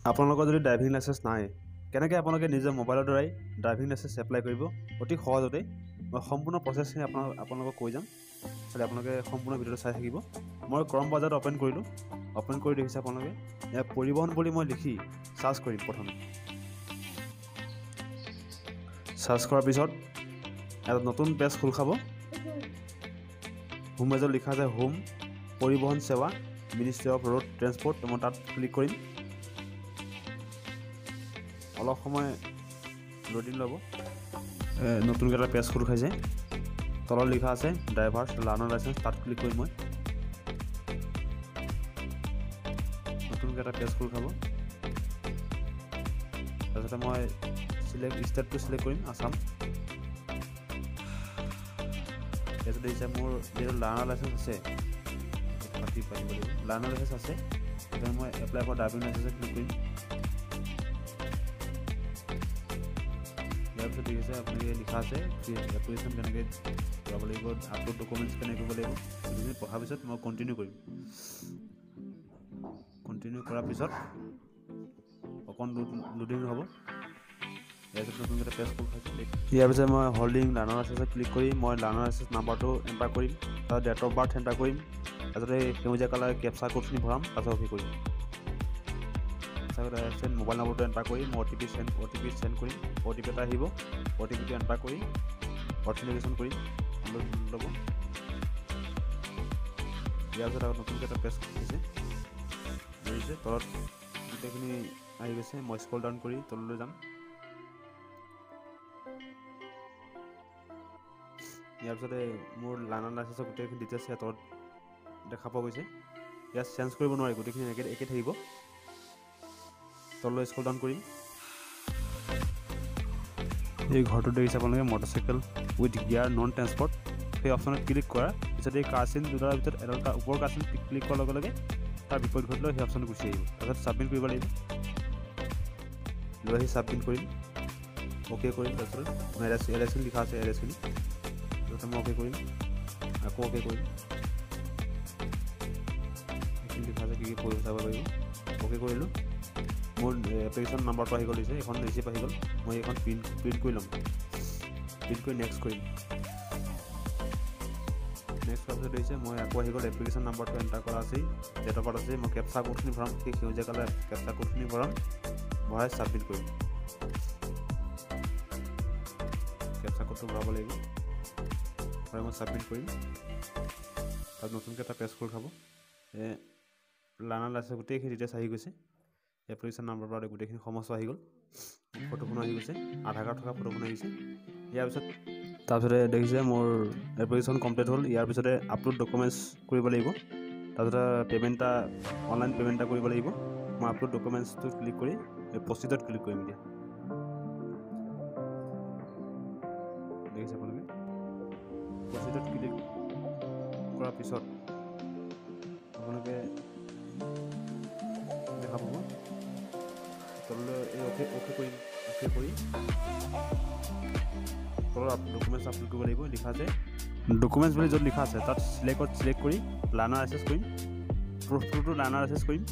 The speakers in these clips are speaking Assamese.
আপোনালোকৰ যদি ড্ৰাইভিং লাইচেন্স নাই কেনেকৈ আপোনালোকে নিজৰ মোবাইলৰ দ্বাৰাই ড্ৰাইভিং লাইচেন্স এপ্লাই কৰিব অতি সহজতে মই সম্পূৰ্ণ প্ৰচেছখিনি আপোনালোকক কৈ যাম খালি আপোনালোকে সম্পূৰ্ণ ভিডিঅ'টো চাই থাকিব মই ক্ৰম ব্ৰাউজাৰটো অ'পেন কৰিলোঁ অ'পেন কৰি দেখিছে আপোনালোকে ইয়াত পৰিবহণ বুলি মই লিখি চাৰ্চ কৰিম প্ৰথমে চাৰ্চ কৰাৰ পিছত এটা নতুন পেজ খোল খাব হোম পেজত লিখা আছে হোম পৰিবহণ সেৱা মিনিষ্ট্ৰী অফ ৰোড ট্ৰেন্সপৰ্ট মই তাত ক্লিক কৰিম অলপ সময় লোডিং ল'ব নতুনকৈ এটা পেজ খোল খাইছে তলত লিখা আছে ড্ৰাইভাৰ লাৰ্ণাৰ লাইচেন্স তাত ক্লিক কৰিম মই নতুনকৈ এটা পেজ খোল খাব তাৰপিছতে মই ষ্টেটটো চিলেক্ট কৰিম আছাম তাৰপিছত দেখিছে মোৰ যিহেতু লাৰ্ণাৰ লাইচেন্স আছে লাৰ্ণাৰ লাইচেন্স আছে সেইকাৰণে মই এপ্লাই ফৰ ড্ৰাইভিং লাইচেন্সত ক্লিক কৰিম ইয়াৰ পিছত দেখিছে আপুনি লিখা আছে এপ্লিকেশ্যন কেনেকৈ কৰিব লাগিব আপলোড ডকুমেণ্টছ কেনেকৈ কৰিব লাগিব সেইখিনি পঢ়াৰ পিছত মই কণ্টিনিউ কৰিম কণ্টিনিউ কৰাৰ পিছত অকণ লোডিং হ'ব ইয়াৰ পিছত নতুনকৈ পেজ খোল খাইছে ইয়াৰ পিছত মই হোল্ডিং লাৰ্ণাৰ লাইচেন্সত ক্লিক কৰি মই লাৰ্ণাৰ লাইচেন্স নাম্বাৰটো এণ্টাৰ কৰিম তাৰপিছত ডেট অফ বাৰ্থ এণ্টাৰ কৰিম তাৰপিছত এই সেউজীয়া কালাৰ কেপচা কোডখিনি ভৰাম তাৰপিছত অ'কে কৰিম তাৰপিছত মোবাইল নম্বৰটো এণ্টাৰ কৰি মই অ' টি পি চেণ্ড কৰিম অ' টি পি এটা আহিব অ' টি পিটো এণ্টাৰ কৰি অথেণ্টিকেশ্যন কৰিম ল'ব ইয়াৰ পিছত আকৌ নতুনকৈ এটা পেজ আহিছে ধৰিছে তলত গোটেইখিনি আহি গৈছে মই স্ক্ৰল ডাউন কৰি তললৈ যাম ইয়াৰ পিছতে মোৰ লাৰ্ণাৰ লাইচেন্সৰ গোটেইখিনি ডিটেইলছ ইয়াত তলত দেখা পোৱা গৈছে ইয়াত চেঞ্জ কৰিব নোৱাৰি গোটেইখিনি একে থাকিব তললৈ স্ক্ৰল ডাউন কৰিম এই ঘৰটো দেখিছে আপোনালোকে motorcycle with gear non transport সেই অপশ্যনত ক্লিক কৰা পিছত এই কাৰ্চিন দুটাৰ ভিতৰত এটা ওপৰৰ কাৰ্চিন ক্লিক কৰাৰ লগে লগে তাৰ বিপৰীত ঘৰলৈ সেই অপশ্যনটো গুচি আহিব তাৰপিছত ছাবমিট কৰিব লাগিব লৈ আহি ছাবমিট কৰিম অ'কে কৰিম তাৰপিছত এড্ৰেছখিনি লিখা আছে এড্ৰেছখিনি তাৰপিছত মই অ'কে কৰিম আকৌ অ'কে কৰিম এইখিনি লিখা আছে কি কি কৰিব চাব পাৰিব অ'কে কৰিলোঁ মোৰ এপ্লিকেশ্যন নাম্বাৰটো আহি গ'ল দিছে এখন ৰিচিপ্ট আহি গ'ল মই এইখন প্ৰিণ্ট কৰি ল'ম প্ৰিণ্ট কৰি নেক্সট কৰিম নেক্সট কৰাৰ পিছত দিছে মই আকৌ আহি গ'ল এপ্লিকেশ্যন নাম্বাৰটো এণ্টাৰ কৰা আছেই ডেট অফ বাৰ্থ আছে মই কেপচা কোডখিনি ভৰাম সেই সেউজীয়া কালাৰ কেপচা কোডখিনি ভৰাম ভৰাই ছাবমিট কৰিম কেপচা কোডটো ভৰাব লাগিব ভৰাই মই ছাবমিট কৰিম তাত নতুনকৈ এটা পেজ খোল খাব লাৰ্ণাৰ লাইচেন্স গোটেইখিনি ডিটেইলছ আহি গৈছে এপ্লিকেশ্যন নাম্বাৰ পৰা গোটেইখিনি সমস্যা আহি গ'ল ফটোখন আহি গৈছে আধাৰ কাৰ্ড থকা ফটোখন আহিছে ইয়াৰ পিছত তাৰপিছতে দেখিছে মোৰ এপ্লিকেশ্যন কমপ্লিট হ'ল ইয়াৰ পিছতে আপলোড ডকুমেণ্টছ কৰিব লাগিব তাৰপিছতে পে'মেণ্ট এটা অনলাইন পে'মেণ্ট এটা কৰিব লাগিব মই আপলোড ডকুমেণ্টছটো ক্লিক কৰি এই প্ৰচিডত ক্লিক কৰিম এতিয়া দেখিছে আপোনালোকে প্ৰচিডত ক্লিক কৰাৰ পিছত আপোনালোকে দেখা পাব তললৈ এই অ'কে কৰিম অ'কে কৰি তলৰ ডকুমেণ্টছ আপলোড কৰিব লাগিব লিখা আছে ডকুমেণ্টছ বুলি য'ত লিখা আছে তাত চিলেক্ট কৰি লাৰ্ণাৰ লাইচেন্স কৰিম প্ৰুফটো লাৰ্ণাৰ লাইচেন্স কৰিম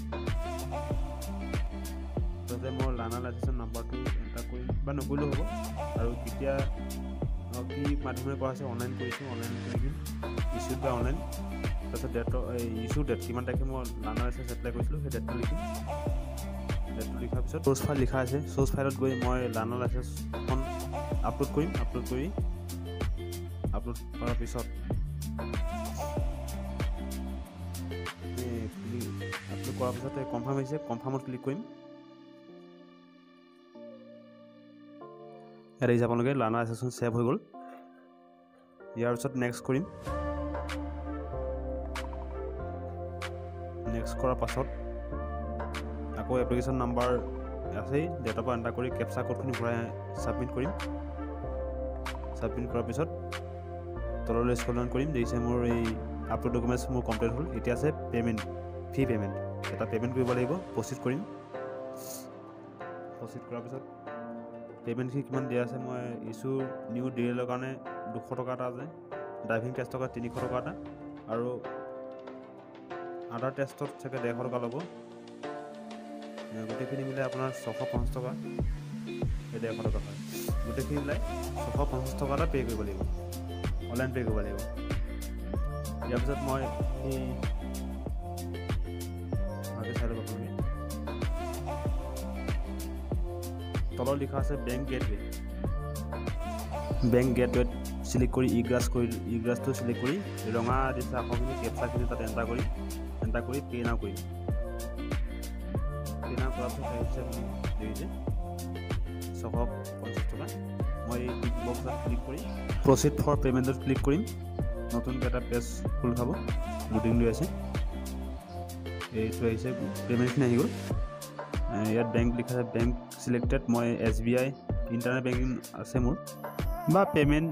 তাৰপিছতে মই লাৰ্ণাৰ লাইচেন্সৰ নাম্বাৰটো এণ্টাৰ কৰিম বা নকৰিলেও হ'ব আৰু কেতিয়া কি মাধ্যমেৰে কৰা হৈছে অনলাইন কৰিছোঁ অনলাইন কৰি ইছ্যুড বা অনলাইন তাৰপিছত ইছ্যু ডেট কিমান তাৰিখে মই লাৰ্ণাৰ লাইচেন্স এপ্লাই কৰিছিলোঁ সেই ডেটটো লিখিম ডেটটো লিখাৰ পিছত চ'ৰ্চ ফাইল লিখা আছে চ'ৰ্চ ফাইলত গৈ মই লাৰ্ণাৰ লাইচেন্সখন আপলোড কৰিম আপলোড কৰাৰ পিছত আপলোড কৰাৰ পিছত কনফাৰ্ম হৈছে কনফাৰ্মত ক্লিক কৰিম ইয়াত আহিছে আপোনালোকে লাৰ্ণাৰ লাইচেন্সখন ছেভ হৈ গ'ল ইয়াৰ পিছত নেক্সট কৰিম নেক্সট কৰাৰ পাছত আকৌ এপ্লিকেশ্যন নাম্বাৰ আছেই ডেট অফ বাৰ্থ এণ্টাৰ কৰি কেপচা কোডখিনি ভৰাই ছাবমিট কৰিম ছাবমিট কৰাৰ পিছত তললৈ স্ক্ৰল ডাউন কৰিম দেখিছে মোৰ এই আপলোড ডকুমেণ্টছ মোৰ কমপ্লিট হ'ল এতিয়া আছে পে'মেণ্ট এটা পে'মেণ্ট কৰিব লাগিব প্ৰচিড কৰিম প্ৰচিড কৰাৰ পিছত পে'মেণ্টখিনি কিমান দিয়া আছে মই ইছ্যু নিউ ডিএলৰ কাৰণে 200 টকা এটা আছে ড্ৰাইভিং টেষ্টৰ কাৰণে 300 টকা এটা আৰু আদাৰ টেষ্টত চাগে 150 টকা ল'ব গোটেইখিনি মিলাই আপোনাৰ 650 টকা, এই 150 টকা হয়। গোটেইখিনি মিলাই 650 টকা এটা পে' কৰিব লাগিব, অনলাইন পে' কৰিব লাগিব। ইয়াৰ পিছত মই এই চাই ল'ব আপোনালোকে, তলত লিখা আছে বেংক গেটৱে। বেংক গেটৱেত চিলেক্ট কৰি ইগ্ৰাছটো চিলেক্ট কৰি ৰঙা দিছে আখৰখিনি কেপচাখিনি তাত এণ্টাৰ কৰি পে' নাও কৰিম। পে' নাও কৰাৰ পিছত আহিছে দেৰিছে 650 টকা। মই এই টিক বক্সত ক্লিক কৰি প্ৰচিড ফৰ পে'মেণ্টত ক্লিক কৰিম। নতুনকৈ এটা পেজ খোল খাব, লোডিং লৈ আছে। এইটো আহিছে, পে'মেণ্টখিনি আহি গ'ল। ইয়াত বেংক লিখা আছে, বেংক চিলেক্টেড। মই SBI ইণ্টাৰনেট বেংকিং আছে মোৰ, বা পে'মেণ্ট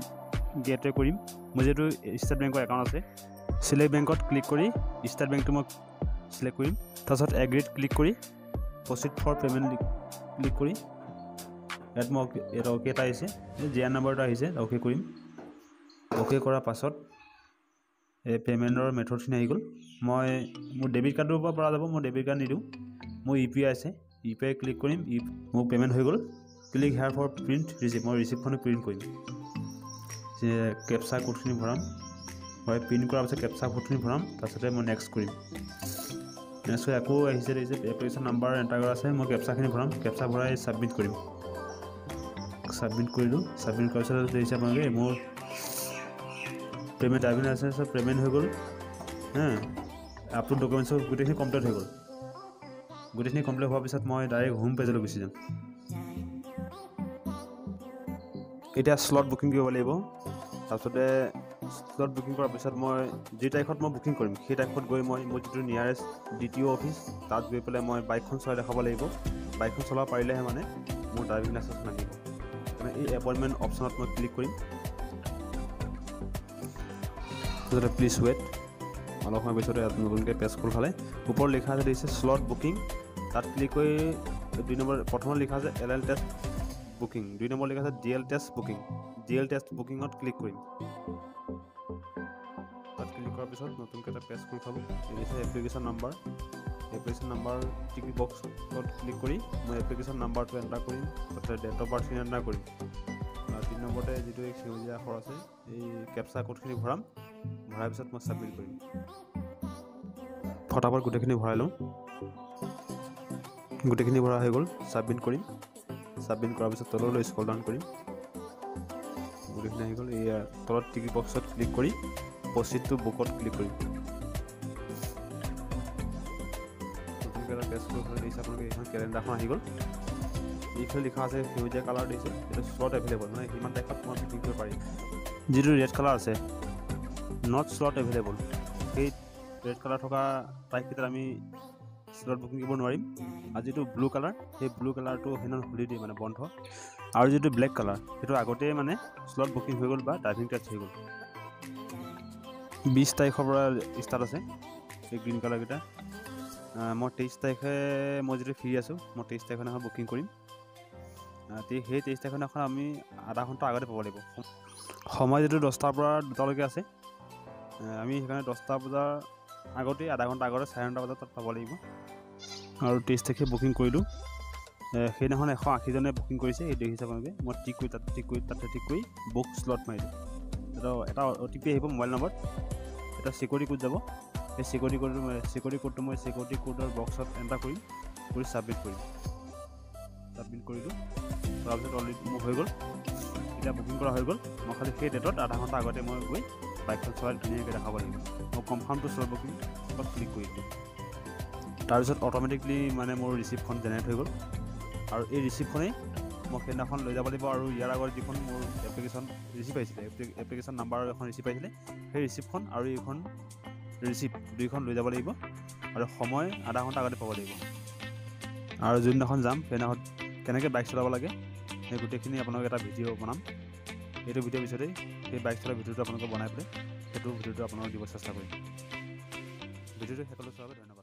গেটৱে কৰিম। মোৰ যিহেতু ষ্টেট বেংকৰ একাউণ্ট আছে, চিলেক্ট বেংকত ক্লিক কৰি ষ্টেট বেংকটো মই চিলেক্ট কৰিম। তাৰপিছত এগ্ৰিত ক্লিক কৰি প্ৰচিড ফৰ পে'মেণ্ট ক্লিক কৰি ইয়াত মই ইয়াত অ'কে এটা আহিছে, জিআৰ নম্বৰ এটা আহিছে, অ'কে কৰিম। অ'কে কৰাৰ পাছত এই পে'মেণ্টৰ মেথডখিনি আহি গ'ল। মই মোৰ ডেবিট কাৰ্ডৰ পৰা যাব, মই ডেবিট কাৰ্ড নিদিওঁ, মোৰ UPI আছে, UPI ক্লিক কৰিম। মোৰ পে'মেণ্ট হৈ গ'ল। Click here for print receipt, মই ৰিচিপ্টখনো প্ৰিণ্ট কৰিম। যে কেপচা কোডখিনি ভৰাম, হয় প্ৰিণ্ট কৰাৰ পিছত কেপচা কোডখিনি ভৰাম, তাৰপিছতে মই নেক্সট কৰিম। নেক্সট কৰি আকৌ আহিছে এপ্লিকেশ্যন নাম্বাৰ এণ্টাৰ কৰা আছে, মই কেপচাখিনি ভৰাম, কেপচা ভৰাই ছাবমিট কৰিম। ছাবমিট কৰিলোঁ। ছাবমিট কৰাৰ পিছত দেখিছে আপোনালোকে মোৰ পে'মেণ্ট আইপিন আছে, চব পে'মেণ্ট হৈ গ'ল। আপলোড ডকুমেণ্টছৰ গোটেইখিনি কমপ্লিট হৈ গ'ল। গোটেইখিনি কমপ্লিট হোৱাৰ পিছত মই ডাইৰেক্ট হোম পেজলৈ গুচি যাম। এতিয়া শ্লট বুকিং কৰিব লাগিব। তাৰপিছতে শ্লট বুকিং কৰাৰ পিছত মই যি তাৰিখত মই বুকিং কৰিম সেই তাৰিখত গৈ মই মোৰ যিটো নিয়াৰেষ্ট DTO অফিচ তাত গৈ পেলাই মই বাইকখন চলাই দেখাব লাগিব। বাইকখন চলাব পাৰিলেহে মানে মোৰ ড্ৰাইভিং লাইচেন্স লাগিব। মানে এই এপইণ্টমেণ্ট অপশ্যনত মই ক্লিক কৰিম। তাৰপিছতে প্লিজ ৱেইট, অলপ সময় পিছতে ইয়াত নতুনকৈ পেজ খোল খালে। ওপৰত লিখা আছে দিছে শ্লট বুকিং, তাত ক্লিক কৰি 2 নম্বৰ প্ৰথমত লিখা আছে LL টেষ্ট বুকিং, 2 নম্বৰ লিখা আছে DL test booking. DL test বুকিঙত ক্লিক কৰিম। তাত ক্লিক কৰাৰ পিছত নতুনকৈ এটা পেজ খোল খাব। এই দিছে এপ্লিকেশ্যন নাম্বাৰ টিক বক্সত ক্লিক কৰি মই এপ্লিকেশ্যন নাম্বাৰটো এণ্টাৰ কৰিম, তাৰপিছত ডেট অফ বাৰ্থখিনি এণ্টাৰ কৰিম। 3 নম্বৰতে যিটো এই সেউজীয়া আখৰ আছে এই কেপচা কোডখিনি ভৰাম, ভৰাৰ পিছত মই ছাবমিট কৰিম। ফটাফট গোটেইখিনি ভৰাই লওঁ। গোটেইখিনি ভৰা হৈ গ'ল, ছাবমিট কৰিম। ছাবমিট কৰাৰ পিছত তললৈ স্ক্ৰল ডাউন কৰিম, গোটেইখিনি আহি গ'ল। এয়া তলত টিকি বক্সত ক্লিক কৰি প্ৰচিড টু বুকত ক্লিক কৰিম। নতুনকৈ এটা পেজ খোল খালে দিছে আপোনালোকে, এইখন কেলেণ্ডাৰখন আহি গ'ল। এইফালে লিখা আছে সেউজীয়া কালাৰ দিছে, এইটো শ্লট এভেইলেবল, মানে সিমান তাৰিখত মই বুকিং কৰিব পাৰিম। যিটো ৰেড কালাৰ আছে নট শ্লট এভেইলেবল, সেই ৰেড কালাৰ থকা তাৰিখকেইটাত আমি শ্লট বুকিং কৰিব নোৱাৰিম। আৰু যিটো ব্লু কালাৰ সেই ব্লু কালাৰটো সেইদিনা হলিডে মানে বন্ধ। আৰু যিটো ব্লেক কালাৰ সেইটো আগতেই মানে শ্লট বুকিং হৈ গ'ল বা ড্ৰাইভিং টেষ্ট হৈ গ'ল। 20 তাৰিখৰ পৰা ষ্টাৰ্ট আছে এই গ্ৰীণ কালাৰকেইটা। মই 23 তাৰিখে মই যিটো ফ্ৰী আছোঁ মই 23 তাৰিখদিনাখন বুকিং কৰিম। সেই 23 তাৰিখদিনাখন আমি আধা ঘণ্টা আগতে পাব লাগিব। সময় যিটো 10টাৰ পৰা 2টালৈকে আছে, আমি সেইকাৰণে 10টা বজাৰ আগতেই আধা ঘণ্টা আগতে 9:30 বজাত তাত পাব লাগিব। আৰু 23 তাৰিখে বুকিং কৰিলোঁ। সেইদিনাখন 180জনে বুকিং কৰিছে, এই দেখিছে আপোনালোকে। মই তাতে টিক কৰি বুক শ্লট মাৰিলোঁ। এটা OTP আহিব মোবাইল নম্বৰত, এটা চিকিউৰিটি কোড যাব। সেই চিকিউৰিটি কোডটো মই চিকিউৰিটি কোডৰ বক্সত এণ্টাৰ কৰি ছাবমিট কৰিম। ছাবমিট কৰিলোঁ, তাৰপিছত অলৰেডি মোৰ হৈ গ'ল। এতিয়া বুকিং কৰা হৈ গ'ল। মই খালি সেই ডেটত আধা ঘণ্টা আগতে মই গৈ বাইকখন চলাই ধুনীয়াকৈ দেখাব লাগিব। মই confirm to slot booking click কৰি দিলোঁ। তাৰপিছত অট'মেটিকলি মানে মোৰ ৰিচিপ্টখন জেনেৰেট হৈ গ'ল। আৰু এই ৰিচিপ্টখনেই মই সেইদিনাখন লৈ যাব লাগিব। আৰু ইয়াৰ আগত যিখন মোৰ এপ্লিকেশ্যন ৰিচিপ্ট আহিছিলে, এপ্লিকেশ্যন নাম্বাৰৰ এখন ৰিচিপ্ট আহিছিলে, সেই ৰিচিপ্টখন আৰু এইখন ৰিচিপ্ট দুইখন লৈ যাব লাগিব। আৰু সময় আধা ঘণ্টা আগতে পাব লাগিব। আৰু যোনদিনাখন যাম সেইদিনাখন কেনেকৈ বাইক চলাব লাগে সেই গোটেইখিনি আপোনালোকে এটা ভিডিঅ' বনাম। এইটো ভিডিঅ'ৰ পিছতেই সেই বাইক চলোৱা ভিডিঅ'টো আপোনালোকে বনাই পেলাই সেইটো ভিডিঅ'টো আপোনালোকক দিব চেষ্টা কৰিম। ভিডিঅ'টো শেষলৈ চোৱাৰ বাবে ধন্যবাদ।